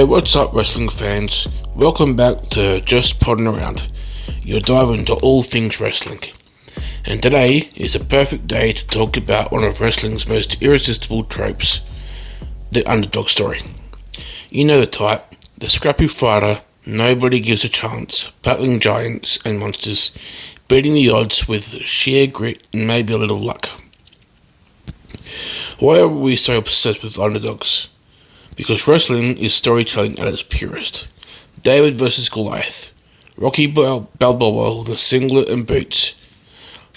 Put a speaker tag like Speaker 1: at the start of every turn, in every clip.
Speaker 1: Hey, what's up, wrestling fans? Welcome back to Just Podding Around, your dive into all things wrestling. And today is a perfect day to talk about one of wrestling's most irresistible tropes, the underdog story. You know the type, the scrappy fighter, nobody gives a chance, battling giants and monsters, beating the odds with sheer grit and maybe a little luck. Why are we so obsessed with underdogs? Because wrestling is storytelling at its purest. David versus Goliath, Rocky Balboa with a singlet and boots.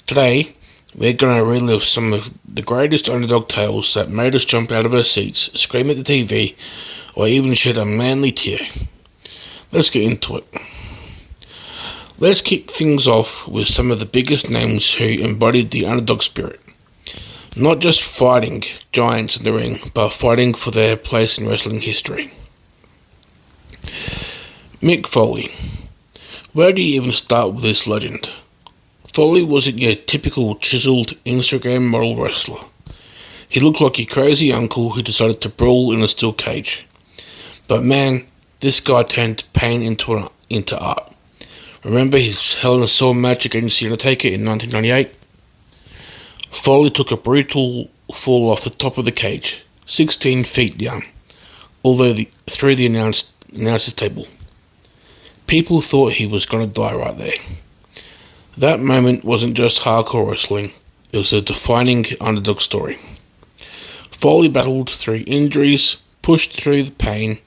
Speaker 1: Today, we're going to relive some of the greatest underdog tales that made us jump out of our seats, scream at the TV, or even shed a manly tear. Let's get into it. Let's kick things off with some of the biggest names who embodied the underdog spirit. Not just fighting giants in the ring, but fighting for their place in wrestling history. Mick Foley. Where do you even start with this legend? Foley wasn't your typical chiseled Instagram model wrestler. He looked like your crazy uncle who decided to brawl in a steel cage. But man, this guy turned pain into art. Remember his Hell in a Cell match against The Undertaker in 1998? Foley took a brutal fall off the top of the cage, 16 feet down, through the announcer's table. People thought he was going to die right there. That moment wasn't just hardcore wrestling, it was a defining underdog story. Foley battled through injuries, pushed through the pain,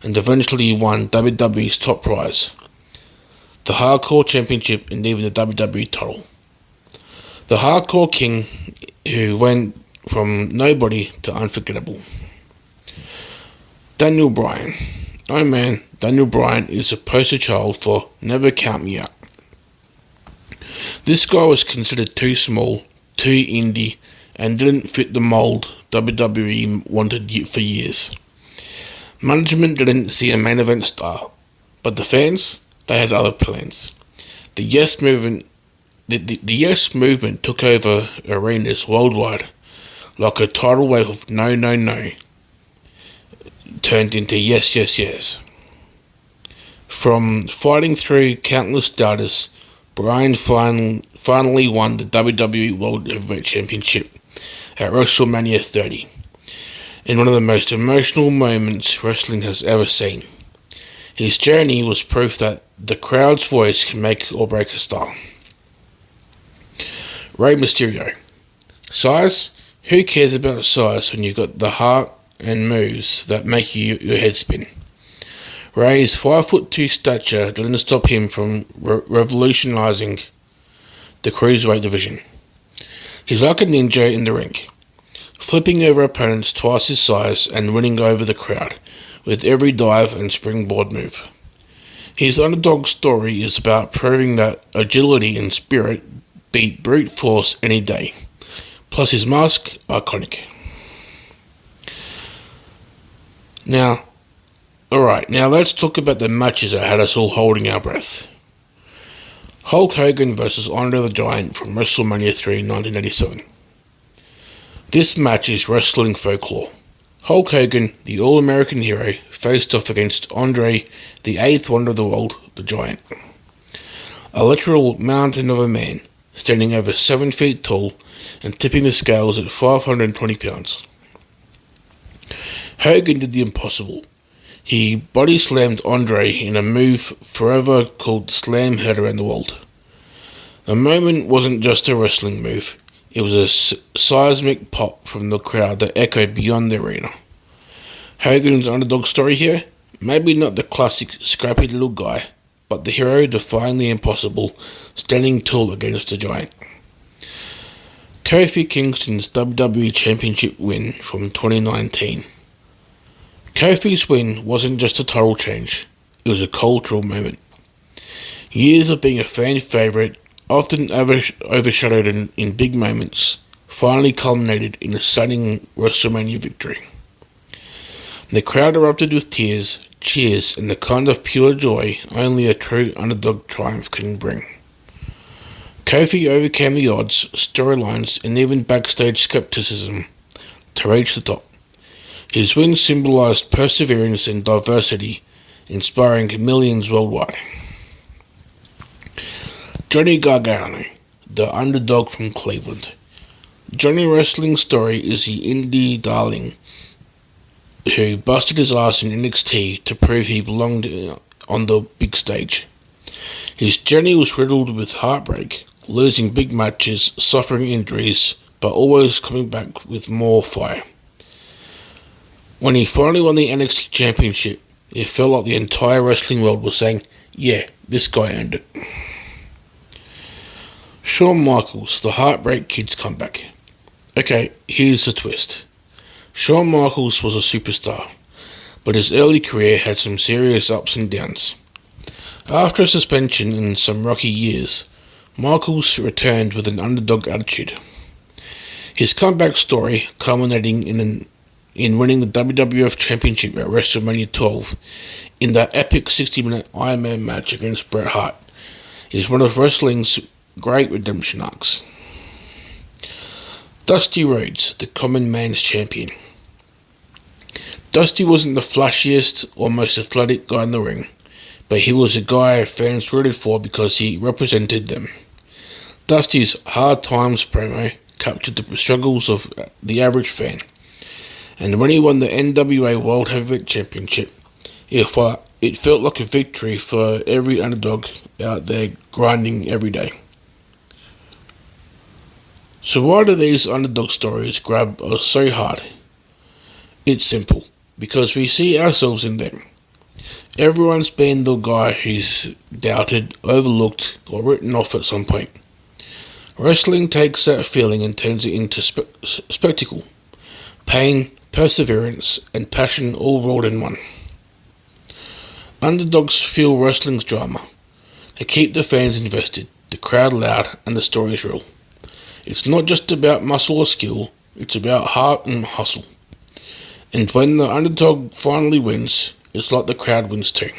Speaker 1: and eventually won WWE's top prize, the Hardcore Championship and even the WWE title. The Hardcore King who went from nobody to unforgettable. Daniel Bryan. Oh man, Daniel Bryan is a poster child for never count me out. This guy was considered too small, too indie, and didn't fit the mold WWE wanted for years. Management didn't see a main event star, but the fans, they had other plans. The Yes Movement The Yes movement took over arenas worldwide, like a tidal wave of no, no, no, turned into yes, yes, yes. From fighting through countless starters, Bryan finally won the WWE World Heavyweight Championship at WrestleMania 30, in one of the most emotional moments wrestling has ever seen. His journey was proof that the crowd's voice can make or break a star. Rey Mysterio. Size? Who cares about size when you've got the heart and moves that make your head spin? Rey's 5'2" stature didn't stop him from revolutionizing the cruiserweight division. He's like a ninja in the ring, flipping over opponents twice his size and winning over the crowd with every dive and springboard move. His underdog story is about proving that agility and spirit beat brute force any day. Plus his mask, iconic. Now let's talk about the matches that had us all holding our breath. Hulk Hogan vs. Andre the Giant from WrestleMania 3 1987. This match is wrestling folklore. Hulk Hogan, the All-American hero, faced off against Andre, the eighth wonder of the world, the Giant. A literal mountain of a man, standing over 7 feet tall and tipping the scales at 520 pounds. Hogan did the impossible. He body slammed Andre in a move forever called the slam heard around the world. The moment wasn't just a wrestling move, it was a seismic pop from the crowd that echoed beyond the arena. Hogan's underdog story here? Maybe not the classic scrappy little guy, but the hero defying the impossible, standing tall against the giant. Kofi Kingston's WWE Championship win from 2019. Kofi's win wasn't just a title change, it was a cultural moment. Years of being a fan favourite, often overshadowed in big moments, finally culminated in a stunning WrestleMania victory. The crowd erupted with tears, cheers, and the kind of pure joy only a true underdog triumph can bring. Kofi overcame the odds, storylines, and even backstage skepticism to reach the top. His win symbolized perseverance and diversity, inspiring millions worldwide. Johnny Gargano, the underdog from Cleveland. Johnny Wrestling's story is the indie darling who busted his ass in NXT to prove he belonged on the big stage. His journey was riddled with heartbreak, losing big matches, suffering injuries, but always coming back with more fire. When he finally won the NXT Championship, it felt like the entire wrestling world was saying, yeah, this guy earned it. Shawn Michaels, the Heartbreak Kid's comeback. Okay, here's the twist. Shawn Michaels was a superstar, but his early career had some serious ups and downs. After a suspension and some rocky years, Michaels returned with an underdog attitude. His comeback story, culminating in winning the WWF Championship at WrestleMania 12 in that epic 60-minute Iron Man match against Bret Hart, is one of wrestling's great redemption arcs. Dusty Rhodes, the common man's champion. Dusty wasn't the flashiest or most athletic guy in the ring, but he was a guy fans rooted for because he represented them. Dusty's Hard Times promo captured the struggles of the average fan, and when he won the NWA World Heavyweight Championship, it felt like a victory for every underdog out there grinding every day. So why do these underdog stories grab us so hard? It's simple, because we see ourselves in them. Everyone's been the guy who's doubted, overlooked, or written off at some point. Wrestling takes that feeling and turns it into spectacle. Pain, perseverance, and passion all rolled in one. Underdogs fuel wrestling's drama. They keep the fans invested, the crowd loud, and the stories real. It's not just about muscle or skill, it's about heart and hustle. And when the underdog finally wins, it's like the crowd wins too.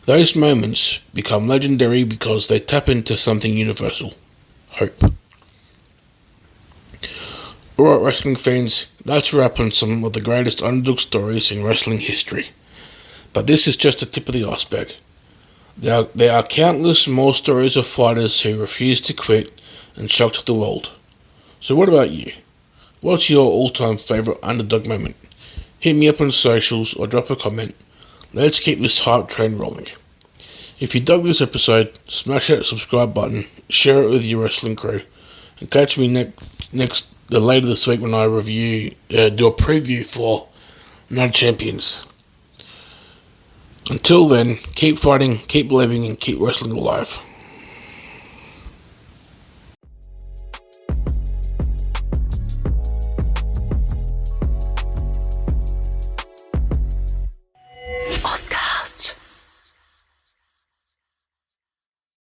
Speaker 1: Those moments become legendary because they tap into something universal: hope. Alright, wrestling fans, that's a wrap on some of the greatest underdog stories in wrestling history. But this is just the tip of the iceberg. There are countless more stories of fighters who refused to quit and shocked the world. So what about you? What's your all-time favourite underdog moment? Hit me up on socials or drop a comment. Let's keep this hype train rolling. If you dug this episode, smash that subscribe button, share it with your wrestling crew, and catch me later this week when I do a preview for Night of Champions. Until then, keep fighting, keep living, and keep wrestling alive.